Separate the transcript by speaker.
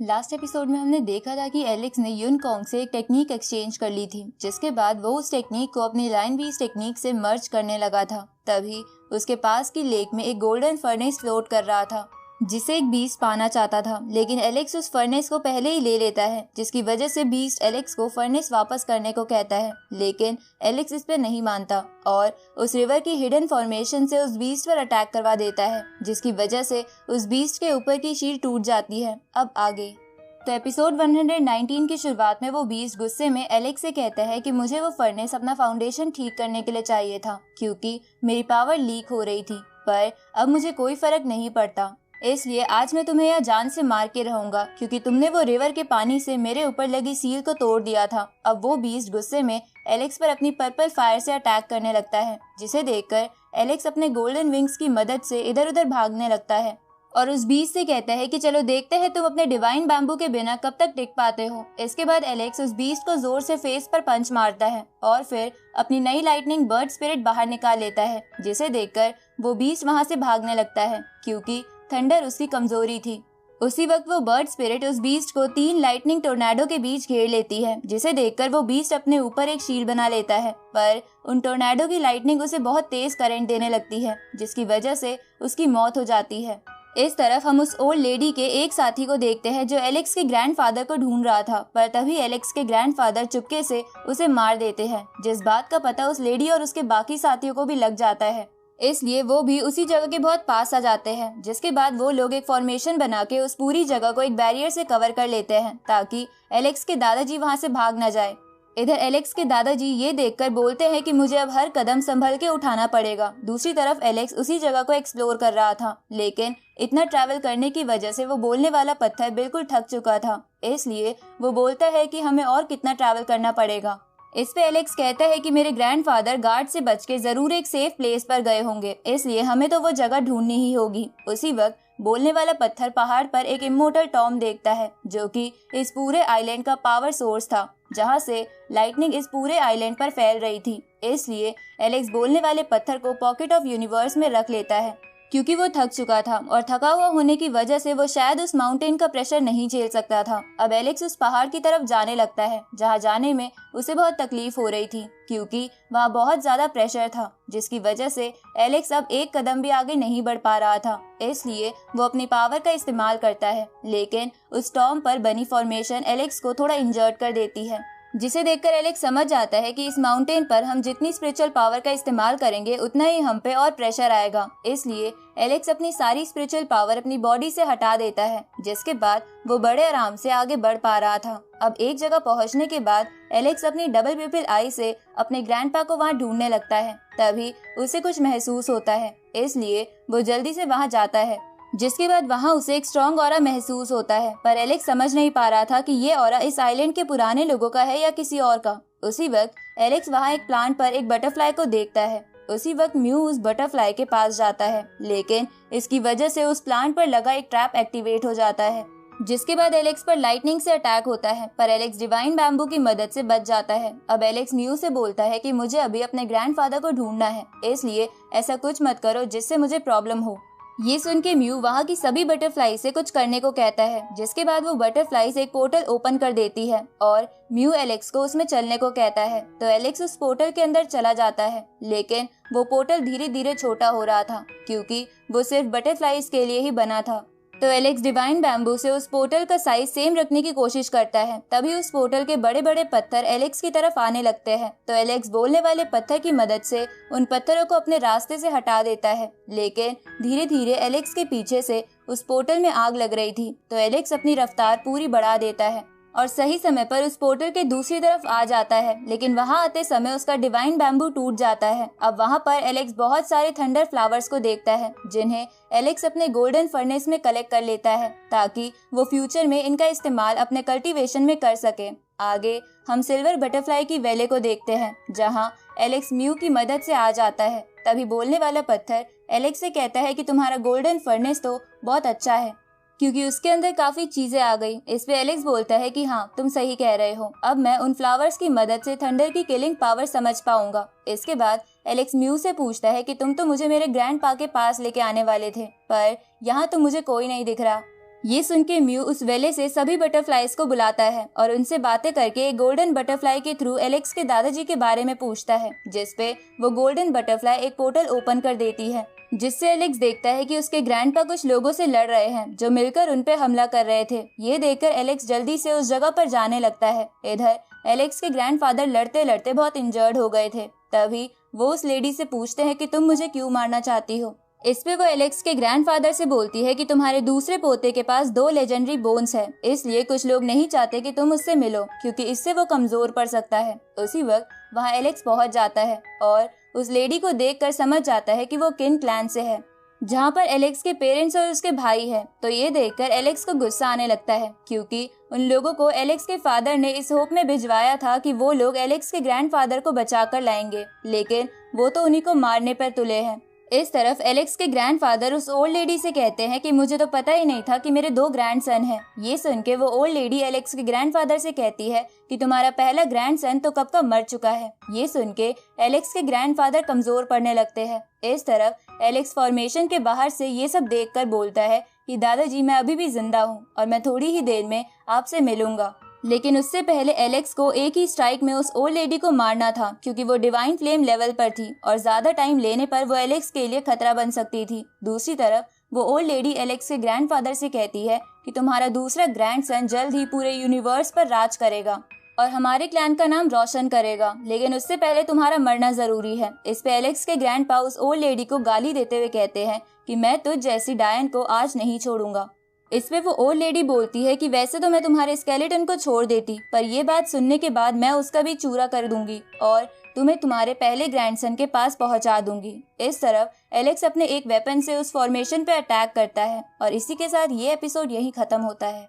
Speaker 1: Last episode में हमने देखा था कि एलेक्स ने यूनकॉन्ग से एक टेक्निक एक्सचेंज कर ली थी, जिसके बाद वो उस टेक्निक को अपनी लाइन बीस्ट टेक्निक से मर्ज करने लगा था। तभी उसके पास की लेक में एक गोल्डन फर्नेस फ्लोट कर रहा था, जिसे एक बीस्ट पाना चाहता था, लेकिन एलेक्स उस फर्नेस को पहले ही ले लेता है, जिसकी वजह से बीस्ट एलेक्स को फर्नेस वापस करने को कहता है। लेकिन एलेक्स इस पे नहीं मानता और उस रिवर की हिडन फॉर्मेशन से उस बीस्ट पर अटैक करवा देता है, जिसकी वजह से उस बीस्ट के ऊपर की शील्ड टूट जाती है। अब आगे तो एपिसोड 119 की शुरुआत में वो बीस्ट गुस्से में एलेक्स से कहता है कि मुझे वो फर्नेस अपना फाउंडेशन ठीक करने के लिए चाहिए था, क्योंकि मेरी पावर लीक हो रही थी, पर अब मुझे कोई फर्क नहीं पड़ता, इसलिए आज मैं तुम्हें यह जान से मार के रहूंगा, क्योंकि तुमने वो रिवर के पानी से मेरे ऊपर लगी सील को तोड़ दिया था। अब वो बीस्ट गुस्से में एलेक्स पर अपनी पर्पल फायर से अटैक करने लगता है, जिसे देखकर एलेक्स अपने गोल्डन विंग्स की मदद से इधर उधर भागने लगता है और उस बीस्ट से कहता है कि चलो देखते हैं तुम अपने डिवाइन बैम्बू के बिना कब तक टिक पाते हो। इसके बाद एलेक्स उस बीस्ट को जोर से फेस पर पंच मारता है और फिर अपनी नई लाइटनिंग बर्ड स्पिरिट बाहर निकाल लेता है, जिसे देखकर वो बीस्ट वहां से भागने लगता है, क्योंकि थंडर उसकी कमजोरी थी। उसी वक्त वो बर्ड स्पिरिट उस बीस्ट को 3 लाइटनिंग टोर्नाडो के बीच घेर लेती है, जिसे देखकर वो बीस्ट अपने ऊपर एक शील्ड बना लेता है, पर उन टोर्नाडो की लाइटनिंग उसे बहुत तेज करंट देने लगती है, जिसकी वजह से उसकी मौत हो जाती है। इस तरफ हम उस ओल्ड लेडी के एक साथी को देखते हैं जो एलेक्स के ग्रैंडफादर को ढूंढ रहा था, पर तभी एलेक्स के ग्रैंडफादर चुपके से उसे मार देते हैं, जिस बात का पता उस लेडी और उसके बाकी साथियों को भी लग जाता है, इसलिए वो भी उसी जगह के बहुत पास आ जाते हैं। जिसके बाद वो लोग एक फॉर्मेशन बना के उस पूरी जगह को एक बैरियर से कवर कर लेते हैं, ताकि एलेक्स के दादाजी वहां से भाग न जाए। इधर एलेक्स के दादाजी ये देखकर बोलते हैं कि मुझे अब हर कदम संभल के उठाना पड़ेगा। दूसरी तरफ एलेक्स उसी जगह को एक्सप्लोर कर रहा था, लेकिन इतना ट्रैवल करने की वजह से वो बोलने वाला पत्थर बिल्कुल थक चुका था, इसलिए वो बोलता है कि हमें और कितना ट्रैवल करना पड़ेगा। इस पे एलेक्स कहता है कि मेरे ग्रैंडफादर गार्ड से बच के जरूर एक सेफ प्लेस पर गए होंगे, इसलिए हमें तो वो जगह ढूंढनी ही होगी। उसी वक्त बोलने वाला पत्थर पहाड़ पर एक इमोर्टल टॉम देखता है, जो कि इस पूरे आइलैंड का पावर सोर्स था, जहां से लाइटनिंग इस पूरे आइलैंड पर फैल रही थी। इसलिए एलेक्स बोलने वाले पत्थर को पॉकेट ऑफ यूनिवर्स में रख लेता है, क्योंकि वो थक चुका था और थका हुआ होने की वजह से वो शायद उस माउंटेन का प्रेशर नहीं झेल सकता था। अब एलेक्स उस पहाड़ की तरफ जाने लगता है, जहां जाने में उसे बहुत तकलीफ हो रही थी, क्योंकि वहां बहुत ज्यादा प्रेशर था, जिसकी वजह से एलेक्स अब एक कदम भी आगे नहीं बढ़ पा रहा था। इसलिए वो अपनी पावर का इस्तेमाल करता है, लेकिन उस टॉम पर बनी फॉर्मेशन एलेक्स को थोड़ा इंजर्ड कर देती है, जिसे देखकर एलेक्स समझ जाता है कि इस माउंटेन पर हम जितनी स्पिरिचुअल पावर का इस्तेमाल करेंगे उतना ही हम पे और प्रेशर आएगा। इसलिए एलेक्स अपनी सारी स्पिरिचुअल पावर अपनी बॉडी से हटा देता है, जिसके बाद वो बड़े आराम से आगे बढ़ पा रहा था। अब एक जगह पहुंचने के बाद एलेक्स अपनी डबल पिपिल आई से अपने ग्रैंडपा को वहां ढूंढने लगता है। तभी उसे कुछ महसूस होता है, इसलिए वो जल्दी से वहां जाता है, जिसके बाद वहां उसे एक स्ट्रॉन्ग ऑरा महसूस होता है, पर एलेक्स समझ नहीं पा रहा था कि ये ऑरा इस आइलैंड के पुराने लोगों का है या किसी और का। उसी वक्त एलेक्स वहां एक प्लांट पर एक बटरफ्लाई को देखता है। उसी वक्त म्यू उस बटरफ्लाई के पास जाता है, लेकिन इसकी वजह से उस प्लांट पर लगा एक ट्रैप एक्टिवेट हो जाता है, जिसके बाद एलेक्स पर लाइटनिंग से अटैक होता है, पर एलेक्स डिवाइन बैम्बू की मदद से बच जाता है। अब एलेक्स म्यू से बोलता है कि मुझे अभी अपने ग्रैंडफादर को ढूंढना है, इसलिए ऐसा कुछ मत करो जिससे मुझे प्रॉब्लम हो। ये सुन के म्यू वहाँ की सभी बटरफ्लाई से कुछ करने को कहता है, जिसके बाद वो बटरफ्लाई से एक पोर्टल ओपन कर देती है और म्यू एलेक्स को उसमें चलने को कहता है। तो एलेक्स उस पोर्टल के अंदर चला जाता है, लेकिन वो पोर्टल धीरे धीरे छोटा हो रहा था, क्योंकि वो सिर्फ बटरफ्लाईज के लिए ही बना था। तो एलेक्स डिवाइन बैम्बू से उस पोर्टल का साइज सेम रखने की कोशिश करता है। तभी उस पोर्टल के बड़े बड़े पत्थर एलेक्स की तरफ आने लगते हैं। तो एलेक्स बोलने वाले पत्थर की मदद से उन पत्थरों को अपने रास्ते से हटा देता है, लेकिन धीरे धीरे एलेक्स के पीछे से उस पोर्टल में आग लग रही थी। तो एलेक्स अपनी रफ्तार पूरी बढ़ा देता है और सही समय पर उस पोर्टल के दूसरी तरफ आ जाता है, लेकिन वहां आते समय उसका डिवाइन बैम्बू टूट जाता है। अब वहां पर एलेक्स बहुत सारे थंडर फ्लावर्स को देखता है, जिन्हें एलेक्स अपने गोल्डन फर्नेस में कलेक्ट कर लेता है, ताकि वो फ्यूचर में इनका इस्तेमाल अपने कल्टीवेशन में कर सके। आगे हम सिल्वर बटरफ्लाई की वैले को देखते हैं, जहाँ एलेक्स म्यू की मदद से आ जाता है। तभी बोलने वाला पत्थर एलेक्स से कहता है कि तुम्हारा गोल्डन फर्नेस तो बहुत अच्छा है, क्योंकि उसके अंदर काफी चीजें आ गई। इस पे एलेक्स बोलता है कि हाँ, तुम सही कह रहे हो, अब मैं उन फ्लावर्स की मदद से थंडर की किलिंग पावर समझ पाऊंगा। इसके बाद एलेक्स म्यू से पूछता है कि तुम तो मुझे मेरे ग्रैंडपा के पास लेके आने वाले थे, पर यहाँ तो मुझे कोई नहीं दिख रहा। ये सुन के म्यू उस वेले से सभी बटरफ्लाईज को बुलाता है और उनसे बातें करके एक गोल्डन बटरफ्लाई के थ्रू एलेक्स के दादाजी के बारे में पूछता है, जिसपे वो गोल्डन बटरफ्लाई एक पोर्टल ओपन कर देती है, जिससे एलेक्स देखता है कि उसके ग्रैंडपा कुछ लोगों से लड़ रहे हैं जो मिलकर उन पे हमला कर रहे थे। ये देखकर एलेक्स जल्दी से उस जगह पर जाने लगता है। इधर एलेक्स के ग्रैंडफादर लड़ते लड़ते बहुत इंजर्ड हो गए थे। तभी वो उस लेडी से पूछते हैं कि तुम मुझे क्यों मारना चाहती हो। इस पे वो एलेक्स के ग्रैंडफादर से बोलती है कि तुम्हारे दूसरे पोते के पास 2 लेजेंडरी बोन्स है, इसलिए कुछ लोग नहीं चाहते कि तुम उससे मिलो क्योंकि इससे वो कमजोर पड़ सकता है। उसी वक्त वहाँ एलेक्स पहुँच जाता है और उस लेडी को देखकर समझ जाता है कि वो किन क्लैन से है, जहाँ पर एलेक्स के पेरेंट्स और उसके भाई है। तो ये देखकर एलेक्स को गुस्सा आने लगता है क्योंकि उन लोगों को एलेक्स के फादर ने इस होप में भिजवाया था कि वो लोग एलेक्स के ग्रैंडफादर को बचा कर लाएंगे, लेकिन वो तो उन्हीं को मारने पर तुले हैं। इस तरफ एलेक्स के ग्रैंडफादर उस ओल्ड लेडी से कहते हैं कि मुझे तो पता ही नहीं था कि मेरे 2 ग्रैंडसन हैं। ये सुन के वो ओल्ड लेडी एलेक्स के ग्रैंडफादर से कहती है कि तुम्हारा पहला ग्रैंडसन तो कब का मर चुका है। ये सुन के एलेक्स के ग्रैंडफादर कमजोर पड़ने लगते हैं। इस तरफ एलेक्स फॉर्मेशन के बाहर से ये सब देखकर बोलता है कि दादाजी मैं अभी भी जिंदा हूँ और मैं थोड़ी ही देर में आपसे मिलूंगा। लेकिन उससे पहले एलेक्स को एक ही स्ट्राइक में उस ओल्ड लेडी को मारना था क्योंकि वो डिवाइन फ्लेम लेवल पर थी और ज्यादा टाइम लेने पर वो एलेक्स के लिए खतरा बन सकती थी। दूसरी तरफ वो ओल्ड लेडी एलेक्स के ग्रैंडफादर से कहती है कि तुम्हारा दूसरा ग्रैंडसन जल्द ही पूरे यूनिवर्स पर राज करेगा और हमारे क्लैन का नाम रोशन करेगा, लेकिन उससे पहले तुम्हारा मरना जरूरी है। इस पे एलेक्स के ग्रैंडपा उस ओल्ड लेडी को गाली देते हुए कहते हैं कि मैं तुझ जैसी डायन को आज नहीं छोड़ूंगा। इस पे वो ओल्ड लेडी बोलती है कि वैसे तो मैं तुम्हारे स्केलेटन को छोड़ देती, पर ये बात सुनने के बाद मैं उसका भी चूरा कर दूंगी और तुम्हें तुम्हारे पहले ग्रैंडसन के पास पहुंचा दूंगी। इस तरफ एलेक्स अपने एक वेपन से उस फॉर्मेशन पे अटैक करता है और इसी के साथ ये एपिसोड यहीं खत्म होता है।